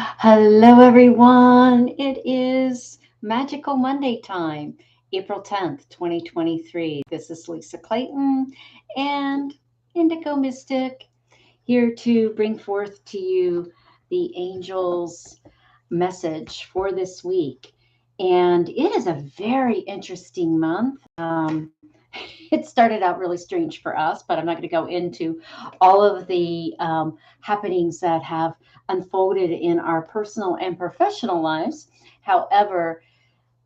Hello, everyone. It is Magical Monday time, April 10th, 2023. This is Lisa Clayton and Indigo Mystic here to bring forth to you the angels' message for this week. And it is a very interesting month. It started out really strange for us, but I'm not going to go into all of the happenings that have unfolded in our personal and professional lives. However,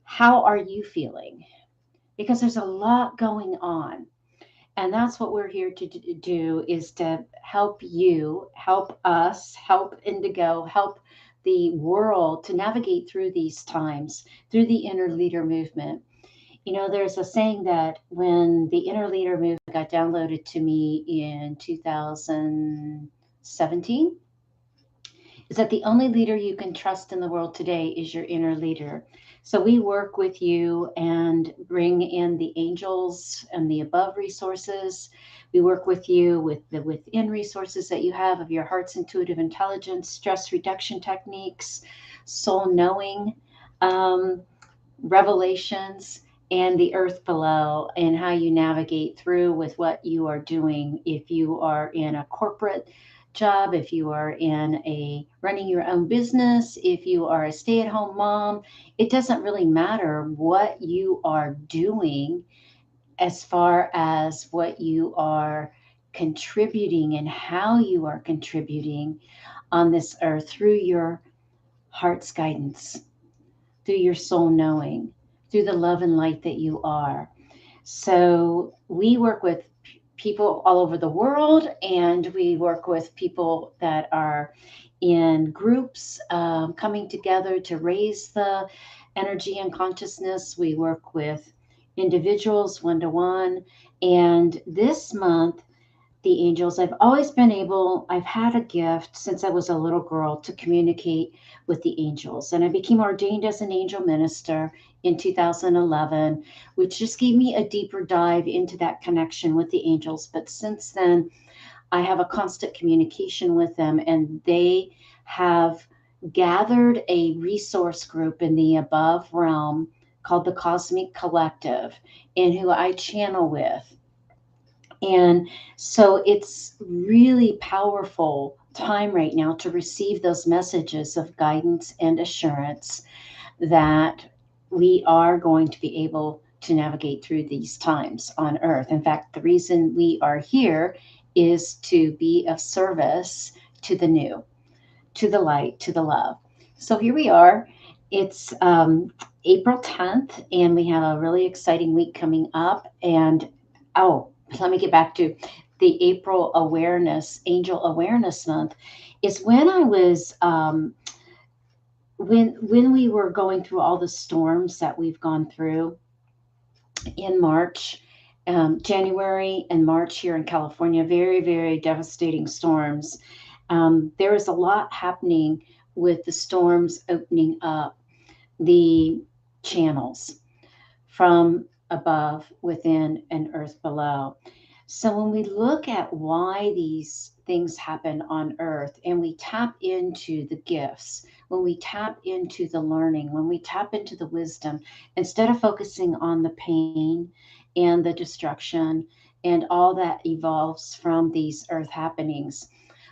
how are you feeling? Because there's a lot going on. And that's what we're here to do is to help you, help us, help Indigo, help the world to navigate through these times, through the inner leader movement. There's a saying that when the inner leader movement got downloaded to me in 2017, is that the only leader you can trust in the world today is your inner leader. So we work with you and bring in the angels and the above resources. We work with you with the within resources that you have of your heart's intuitive intelligence, stress reduction techniques, soul knowing, um, revelations, and the earth below, and how you navigate through with what you are doing. If you are in a corporate job, if you are in a running your own business, if you are a stay-at-home mom, it doesn't really matter what you are doing as far as what you are contributing and how you are contributing on this earth through your heart's guidance, through your soul knowing, through the love and light that you are. So we work with people all over the world, and we work with people that are in groups coming together to raise the energy and consciousness. We work with individuals one to one. And this month, the angels. I've had a gift since I was a little girl to communicate with the angels. And I became ordained as an angel minister in 2011, which just gave me a deeper dive into that connection with the angels. But since then, I have a constant communication with them, and they have gathered a resource group in the above realm called the Cosmic Collective, and who I channel with. And so it's really powerful time right now to receive those messages of guidance and assurance that we are going to be able to navigate through these times on earth. In fact, the reason we are here is to be of service to the new, to the light, to the love. So here we are. It's April 10th, and we have a really exciting week coming up. And oh, let me get back to the April Awareness, Angel Awareness Month, is when I was when we were going through all the storms that we've gone through in March, January and March here in California, very, very devastating storms. There is a lot happening with the storms opening up the channels from above, within, and earth below. So when we look at why these things happen on earth and we tap into the gifts, when we tap into the learning, when we tap into the wisdom, instead of focusing on the pain and the destruction and all that evolves from these earth happenings,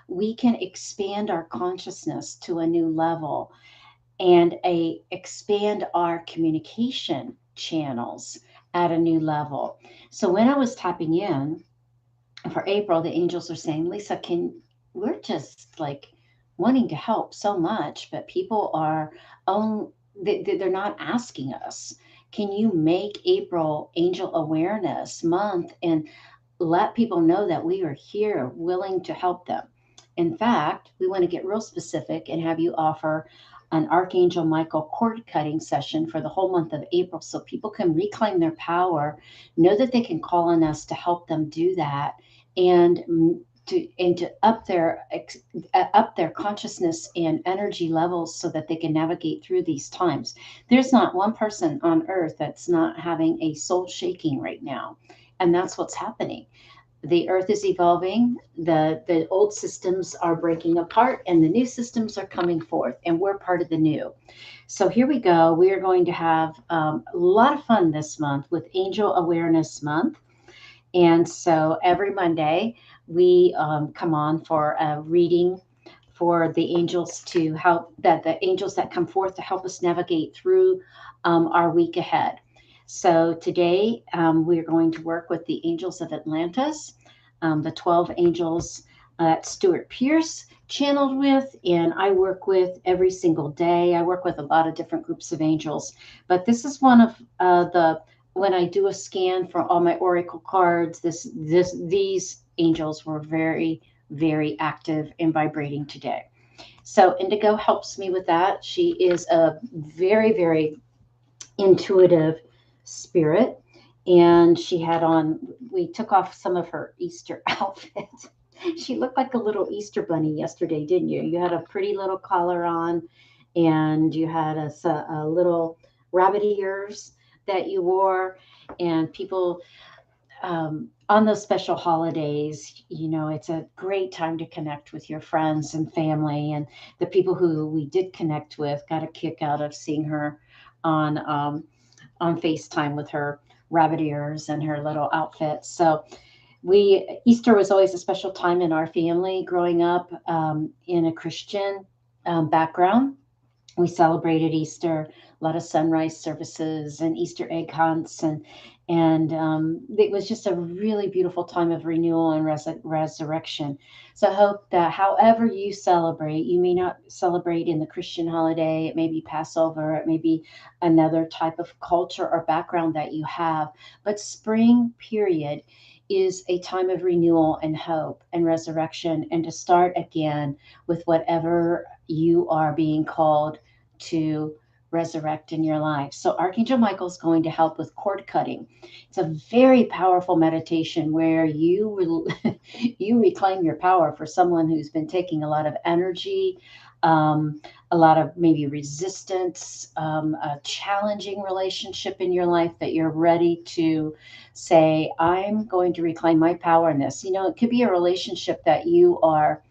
we can expand our consciousness to a new level and expand our communication channels at a new level. So when I was tapping in for April, the angels are saying, Lisa, can we're just like wanting to help so much, but people are on they're not asking us. Can you make April Angel Awareness Month and let people know that we are here willing to help them? In fact, we want to get real specific and have you offer an Archangel Michael cord cutting session for the whole month of April so people can reclaim their power, know that they can call on us to help them do that, and to up their consciousness and energy levels so that they can navigate through these times. There's not one person on earth that's not having a soul shaking right now, and that's what's happening. The earth is evolving, the old systems are breaking apart, and the new systems are coming forth, and we're part of the new. So here we go. We are going to have a lot of fun this month with Angel Awareness Month. And so every Monday, we come on for a reading for the angels to help, that the angels that come forth to help us navigate through our week ahead. So today, we're going to work with the angels of Atlantis, the 12 angels that Stuart Pierce channeled with, and I work with every single day. I work with a lot of different groups of angels, but this is one of the when I do a scan for all my oracle cards, these angels were very, very active and vibrating today. So Indigo helps me with that. She is a very, very intuitive spirit. And she had on, we took off some of her Easter outfit. She looked like a little Easter bunny yesterday, didn't you? You had a pretty little collar on, and you had a little rabbit ears that you wore. And people, on those special holidays, it's a great time to connect with your friends and family. And the people who we did connect with got a kick out of seeing her on on FaceTime with her rabbit ears and her little outfit. So we Easter was always a special time in our family growing up in a Christian background. We celebrated Easter, a lot of sunrise services and Easter egg hunts, and it was just a really beautiful time of renewal and resurrection. So I hope that however you celebrate, you may not celebrate in the Christian holiday. It may be Passover, it may be another type of culture or background that you have, but spring period is a time of renewal and hope and resurrection, and to start again with whatever you are being called to resurrect in your life. So Archangel Michael is going to help with cord cutting. It's a very powerful meditation where you reclaim your power for someone who's been taking a lot of energy, a lot of maybe resistance, a challenging relationship in your life that you're ready to say, I'm going to reclaim my power in this. It could be a relationship that you are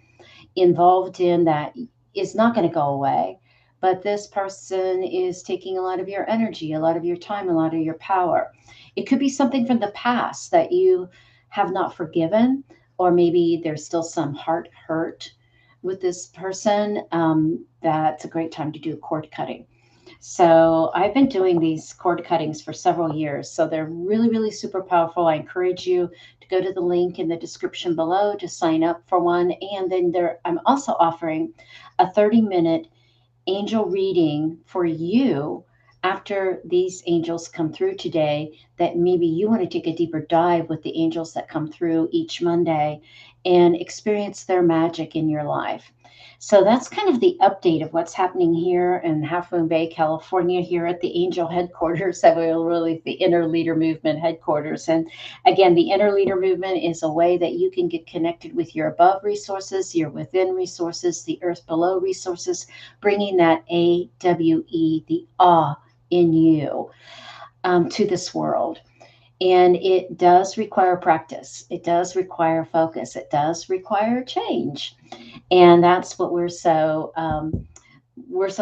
involved in that is not going to go away. But this person is taking a lot of your energy, a lot of your time, a lot of your power. It could be something from the past that you have not forgiven, or maybe there's still some heart hurt with this person. That's a great time to do cord cutting. So I've been doing these cord cuttings for several years. So they're really, really super powerful. I encourage you to go to the link in the description below to sign up for one. And then I'm also offering a 30-minute angel reading for you after these angels come through today, that maybe you want to take a deeper dive with the angels that come through each Monday and experience their magic in your life. So that's kind of the update of what's happening here in Half Moon Bay, California, here at the Angel headquarters, that will really the Inner Leader Movement headquarters. And again, the Inner Leader Movement is a way that you can get connected with your above resources, your within resources, the earth below resources, bringing that AWE, the awe in you, to this world. And it does require practice. It does require focus. It does require change. And that's what we're so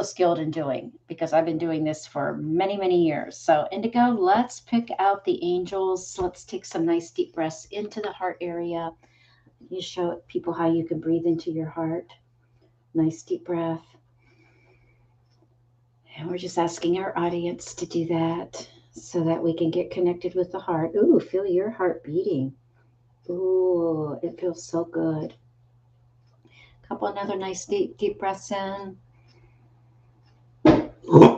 skilled in doing, because I've been doing this for many, many years. So Indigo, let's pick out the angels. Let's take some nice deep breaths into the heart area. You show people how you can breathe into your heart. Nice deep breath. And we're just asking our audience to do that so that we can get connected with the heart. Ooh, feel your heart beating. Ooh, it feels so good. Couple another nice deep breaths in. Whoa.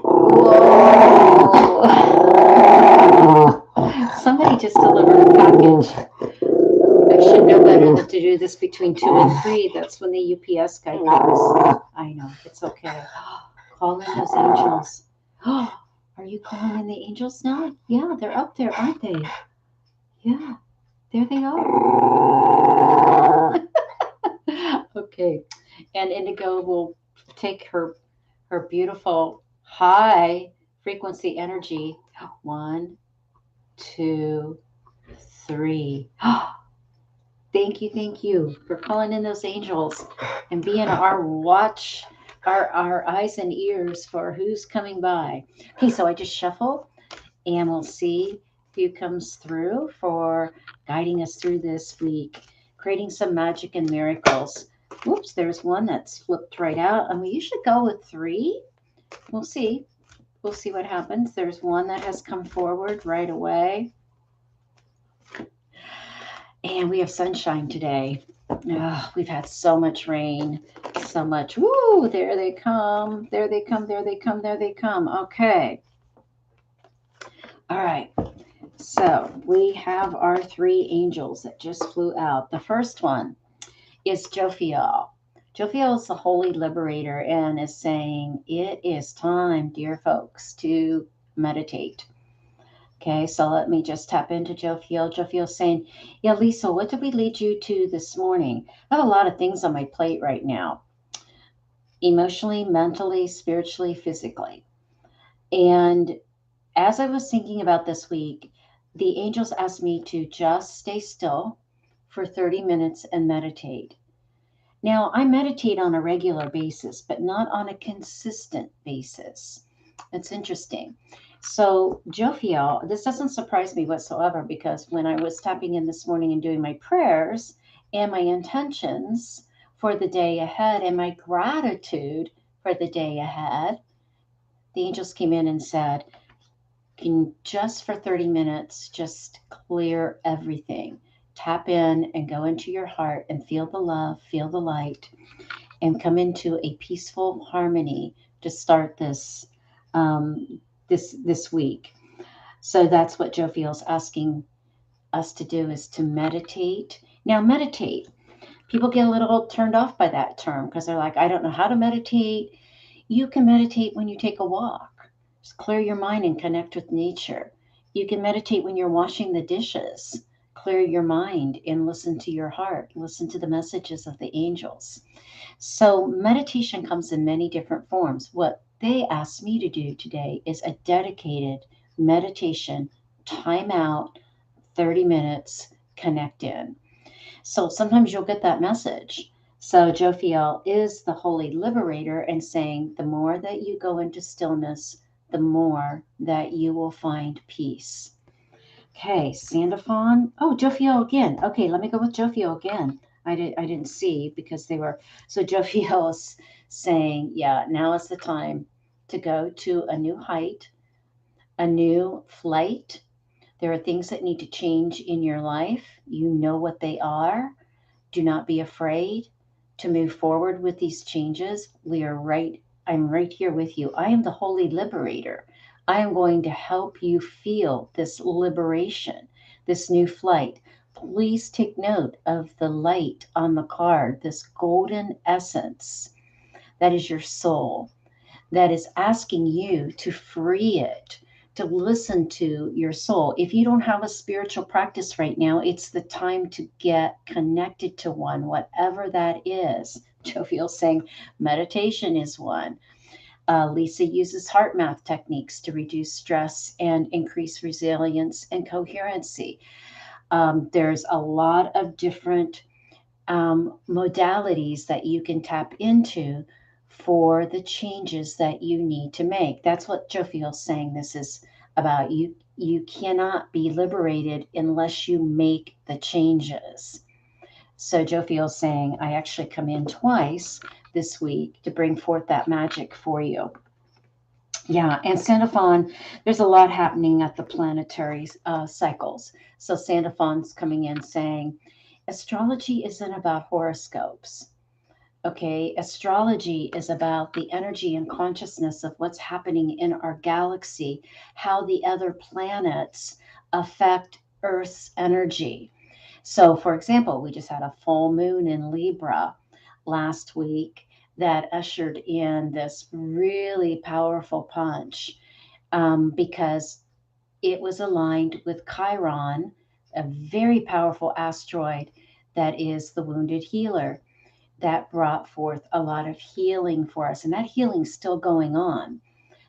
Somebody just delivered a package. I should know better than to do this between 2 and 3. That's when the UPS guy comes. I know, it's okay. Call in those angels. Are you calling in the angels now? Yeah, they're up there, aren't they? Yeah, there they are. Okay. And Indigo will take her beautiful high frequency energy. 1, 2, 3. Thank you for calling in those angels and being our watch, our eyes and ears for who's coming by. Okay, so I just shuffle and we'll see who comes through for guiding us through this week, creating some magic and miracles. Whoops, there's one that's flipped right out, and we usually go with three. We'll see. We'll see what happens. There's one that has come forward right away. And we have sunshine today. We've had so much rain, so much. Woo, there they come. There they come. There they come. There they come. Okay. All right. So we have our three angels that just flew out. The first one is Jophiel. Jophiel is the holy liberator and is saying, it is time, dear folks, to meditate. Okay, so let me just tap into Jophiel. Jophiel's saying, yeah, Lisa, what did we lead you to this morning? I have a lot of things on my plate right now, emotionally, mentally, spiritually, physically. And as I was thinking about this week, the angels asked me to just stay still for 30 minutes and meditate. Now, I meditate on a regular basis, but not on a consistent basis. It's interesting. So, Jophiel, this doesn't surprise me whatsoever because when I was tapping in this morning and doing my prayers and my intentions for the day ahead and my gratitude for the day ahead, the angels came in and said, can just for 30 minutes just clear everything. Tap in and go into your heart and feel the love, feel the light, and come into a peaceful harmony to start this week. So that's what Jophiel's asking us to do is to meditate. Now meditate. People get a little turned off by that term because they're like, I don't know how to meditate. You can meditate when you take a walk. Just clear your mind and connect with nature. You can meditate when you're washing the dishes. Clear your mind and listen to your heart. Listen to the messages of the angels. So, meditation comes in many different forms. What they asked me to do today is a dedicated meditation, time out, 30 minutes, connect in. So sometimes you'll get that message. So Jophiel is the holy liberator and saying the more that you go into stillness, the more that you will find peace. Okay, Sandafon. Oh, Jophiel again. Okay, let me go with Jophiel again. I didn't see because they were so Jophiel is saying, yeah, now is the time to go to a new height, a new flight. There are things that need to change in your life. You know what they are. Do not be afraid to move forward with these changes. We are right. I'm right here with you. I am the holy liberator. I am going to help you feel this liberation, this new flight. Please take note of the light on the card, this golden essence that is your soul, that is asking you to free it, to listen to your soul. If you don't have a spiritual practice right now, it's the time to get connected to one, whatever that is. Jovial's saying meditation is one. Lisa uses heart math techniques to reduce stress and increase resilience and coherency. There's a lot of different modalities that you can tap into for the changes that you need to make. That's what Jophiel's saying this is about. You cannot be liberated unless you make the changes. So Jophiel's saying, I actually come in twice this week to bring forth that magic for you. Yeah, and Sandafon, there's a lot happening at the planetary cycles. So Sandafon's coming in saying, astrology isn't about horoscopes. Okay, astrology is about the energy and consciousness of what's happening in our galaxy, how the other planets affect Earth's energy. So, for example, we just had a full moon in Libra last week that ushered in this really powerful punch because it was aligned with Chiron, a very powerful asteroid that is the wounded healer that brought forth a lot of healing for us. And that healing's still going on.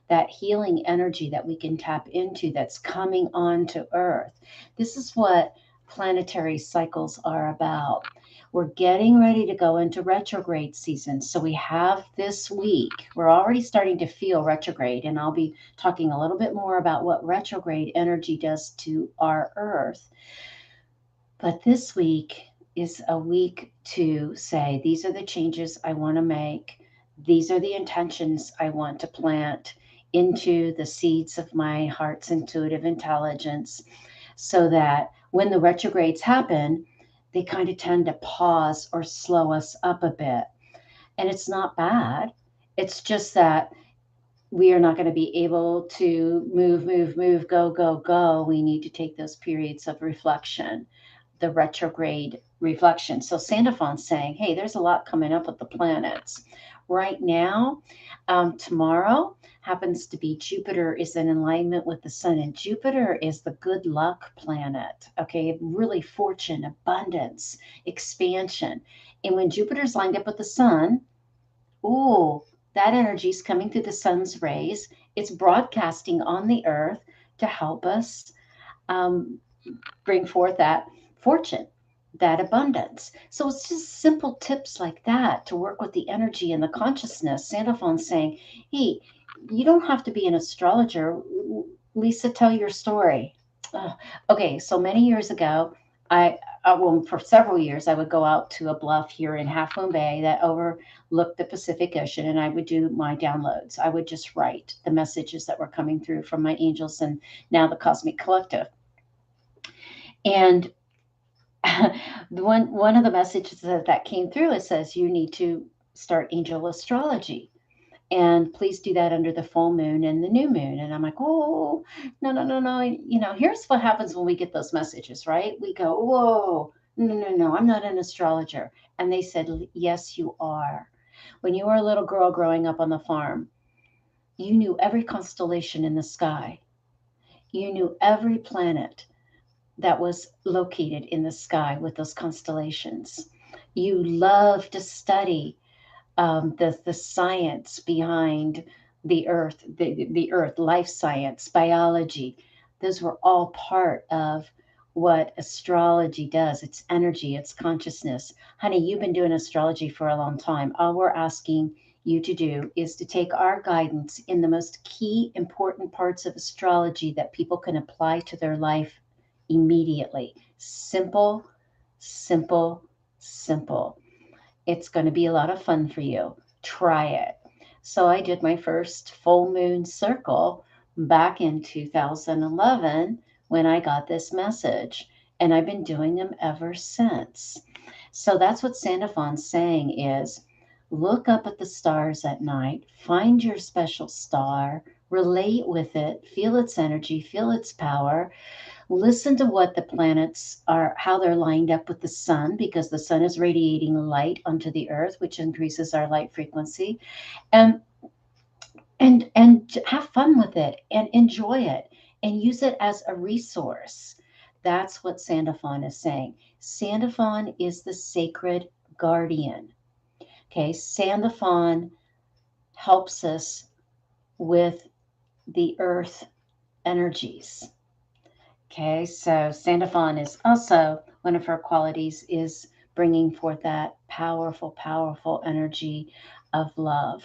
That healing energy that we can tap into that's coming onto Earth. This is what planetary cycles are about. We're getting ready to go into retrograde season. So we have this week, we're already starting to feel retrograde, and I'll be talking a little bit more about what retrograde energy does to our earth. But this week is a week to say, these are the changes I want to make. These are the intentions I want to plant into the seeds of my heart's intuitive intelligence, so that when the retrogrades happen, they kind of tend to pause or slow us up a bit. And it's not bad. It's just that we are not going to be able to move, go, go, go. We need to take those periods of reflection, the retrograde reflection. So Sandofon's saying, hey, there's a lot coming up with the planets. Right now, tomorrow happens to be Jupiter is in alignment with the sun, and Jupiter is the good luck planet. Okay, really fortune, abundance, expansion. And when Jupiter's lined up with the sun, ooh, that energy is coming through the sun's rays. It's broadcasting on the earth to help us um, bring forth that fortune, that abundance. So it's just simple tips like that to work with the energy and the consciousness. Sandofon's saying, hey, you don't have to be an astrologer. Lisa, tell your story. Okay, so many years ago, well, for several years, I would go out to a bluff here in Half Moon Bay that overlooked the Pacific Ocean, and I would do my downloads. I would just write the messages that were coming through from my angels and now the Cosmic Collective. And one of the messages that came through, it says you need to start angel astrology, and please do that under the full moon and the new moon. And I'm like, oh, no, no, no, no. Here's what happens when we get those messages, right? We go, whoa, no, no, no, I'm not an astrologer. And they said, yes, you are. When you were a little girl growing up on the farm, you knew every constellation in the sky. You knew every planet that was located in the sky with those constellations. You love to study the science behind the earth, life science, biology. Those were all part of what astrology does. It's energy, it's consciousness. Honey, you've been doing astrology for a long time. All we're asking you to do is to take our guidance in the most key important parts of astrology that people can apply to their life immediately. Simple, simple, simple. It's going to be a lot of fun for you. Try it. So I did my first full moon circle back in 2011 when I got this message, and I've been doing them ever since. So that's what Sandofon's saying is, look up at the stars at night, find your special star, relate with it, feel its energy, feel its power. Listen to what the planets are, how they're lined up with the sun, because the sun is radiating light onto the earth, which increases our light frequency. And and have fun with it and enjoy it and use it as a resource. That's what Sandafon is saying. Sandafon is the sacred guardian. Okay, Sandafon helps us with the earth energies. Okay, so Sandafon is also one of her qualities is bringing forth that powerful, powerful energy of love.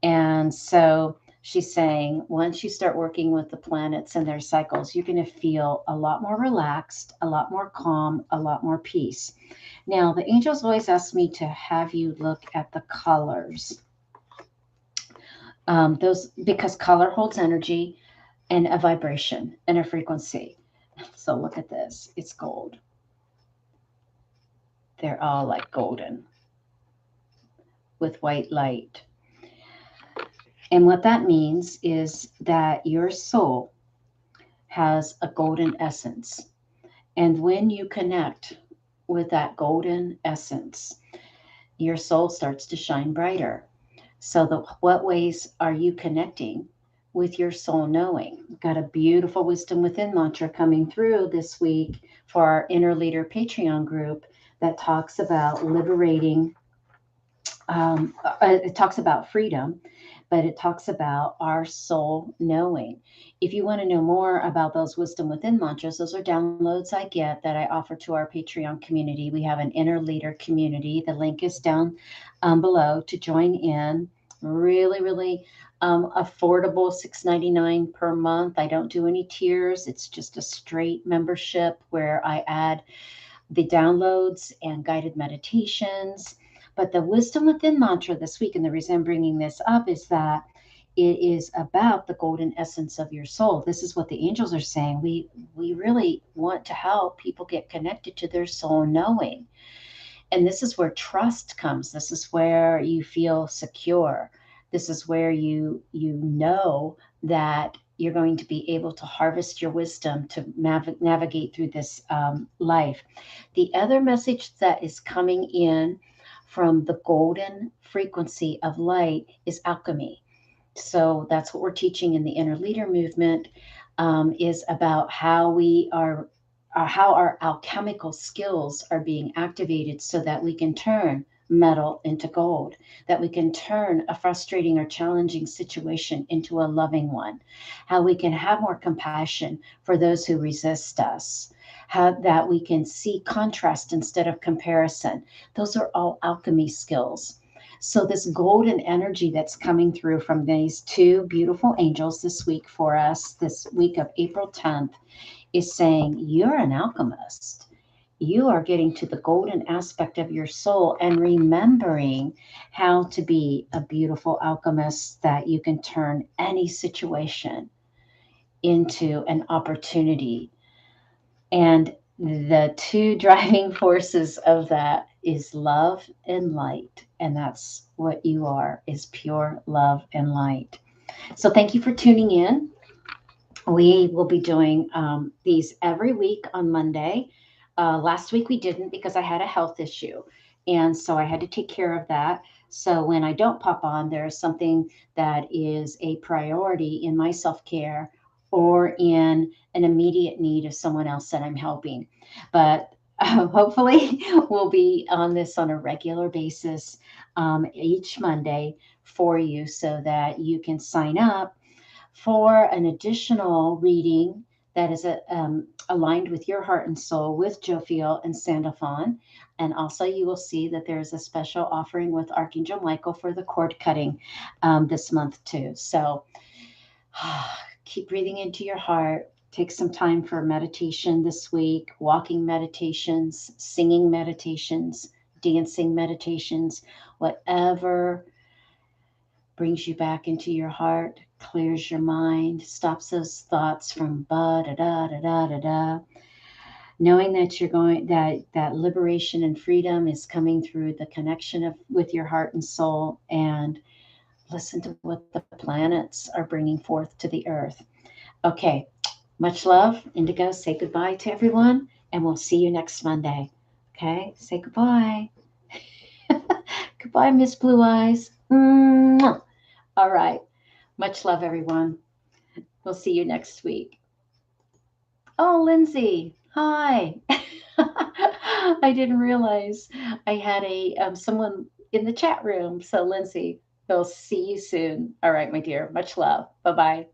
And so she's saying once you start working with the planets and their cycles, you're going to feel a lot more relaxed, a lot more calm, a lot more peace. Now, the angels always ask me to have you look at the colors. Those because color holds energy and a vibration and a frequency. So look at this. It's gold. They're all like golden with white light. And what that means is that your soul has a golden essence. And when you connect with that golden essence, your soul starts to shine brighter. So what ways are you connecting with your soul knowing? We've got a beautiful Wisdom Within mantra coming through this week for our Inner Leader Patreon group that talks about liberating, it talks about freedom, but it talks about our soul knowing. If you want to know more about those wisdom within mantras, those are downloads I get that I offer to our Patreon community. We have an inner leader community. The link is down below to join in. Really, really affordable, $6.99 per month. I don't do any tiers. It's just a straight membership where I add the downloads and guided meditations. But the wisdom within mantra this week, and the reason I'm bringing this up is that it is about the golden essence of your soul. This is what the angels are saying. We really want to help people get connected to their soul knowing. And this is where trust comes. This is where you feel secure. This is where you know that you're going to be able to harvest your wisdom to navigate through this life. The other message that is coming in from the golden frequency of light is alchemy. So that's what we're teaching in the inner leader movement, is about how we are how our alchemical skills are being activated so that we can turn metal into gold, that we can turn a frustrating or challenging situation into a loving one, how we can have more compassion for those who resist us, how that we can see contrast instead of comparison. Those are all alchemy skills. So, this golden energy that's coming through from these two beautiful angels this week for us, this week of April 10th, is saying, you're an alchemist. You are getting to the golden aspect of your soul and remembering how to be a beautiful alchemist, that you can turn any situation into an opportunity. And the two driving forces of that is love and light. And that's what you are, is pure love and light. So thank you for tuning in. We will be doing these every week on Monday. Last week we didn't because I had a health issue. And so I had to take care of that. So when I don't pop on, there's something that is a priority in my self care or in an immediate need of someone else that I'm helping. But hopefully, we'll be on this on a regular basis each Monday for you so that you can sign up for an additional reading that is aligned with your heart and soul with Jophiel and Sandalphon. And also, you will see that there's a special offering with Archangel Michael for the cord cutting this month, too. So keep breathing into your heart. Take some time for meditation this week, walking meditations, singing meditations, dancing meditations, whatever brings you back into your heart, clears your mind, stops those thoughts from ba da da da da da da. Knowing that you're going that liberation and freedom is coming through the connection of with your heart and soul, and listen to what the planets are bringing forth to the earth. Okay, much love, Indigo. Say goodbye to everyone, and we'll see you next Monday. Okay, say goodbye. Goodbye, Miss Blue Eyes. Mwah. All right. Much love, everyone. We'll see you next week. Oh, Lindsay. Hi. I didn't realize I had a someone in the chat room. So, Lindsay, we'll see you soon. All right, my dear. Much love. Bye bye.